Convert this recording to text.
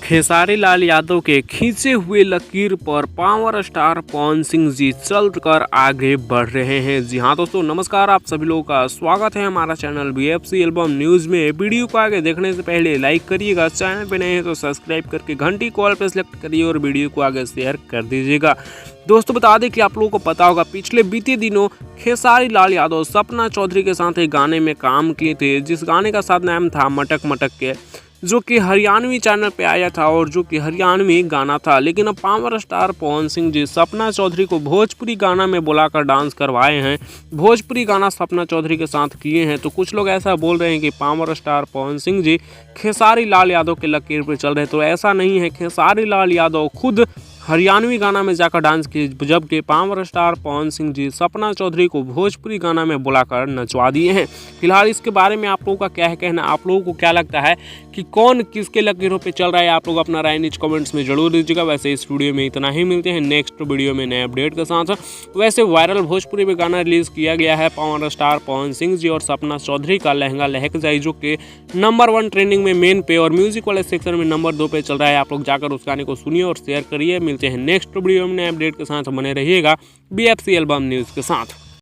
खेसारी लाल यादव के खींचे हुए लकीर पर पावर स्टार पवन सिंह जी चल कर आगे बढ़ रहे हैं। जी हाँ दोस्तों, नमस्कार, आप सभी लोगों का स्वागत है हमारा चैनल BFC एल्बम न्यूज़ में। वीडियो को आगे देखने से पहले लाइक करिएगा, चैनल पे नए हैं तो सब्सक्राइब करके घंटी कॉल पर सेलेक्ट करिए और वीडियो को आगे शेयर कर दीजिएगा। दोस्तों बता दें कि आप लोगों को पता होगा, पिछले बीते दिनों खेसारी लाल यादव सपना चौधरी के साथ एक गाने में काम किए थे, जिस गाने का साथ नाम था मटक मटक के, जो कि हरियाणवी चैनल पे आया था और जो कि हरियाणवी गाना था। लेकिन अब पावर स्टार पवन सिंह जी सपना चौधरी को भोजपुरी गाना में बुलाकर डांस करवाए हैं। भोजपुरी गाना सपना चौधरी के साथ किए हैं। तो कुछ लोग ऐसा बोल रहे हैं कि पावर स्टार पवन सिंह जी खेसारी लाल यादव के लकीर पर चल रहे हैं। तो ऐसा नहीं है, खेसारी लाल यादव खुद हरियाणवी गाना में जाकर डांस किए, जबकि पावर स्टार पवन सिंह जी सपना चौधरी को भोजपुरी गाना में बुलाकर नचवा दिए हैं। फिलहाल इसके बारे में आप लोगों का क्या है कहना, आप लोगों को क्या लगता है कि कौन किसके लकीरों पे चल रहा है? आप लोग अपना राय नीचे कमेंट्स में जरूर दीजिएगा। वैसे इस वीडियो में इतना ही, मिलते हैं नेक्स्ट वीडियो में नए अपडेट के साथ। वैसे वायरल भोजपुरी में गाना रिलीज किया गया है पावर स्टार पवन सिंह जी और सपना चौधरी का लहंगा लहक जाई, जो कि नंबर 1 ट्रेंडिंग में मेन पे और म्यूजिक वाले सेक्शन में नंबर 2 पे चल रहा है। आप लोग जाकर उस गाने को सुनिए और शेयर करिए। मिलते हैं नेक्स्ट वीडियो में नए अपडेट के साथ, बने रहिएगा BFC एल्बम न्यूज़ के साथ।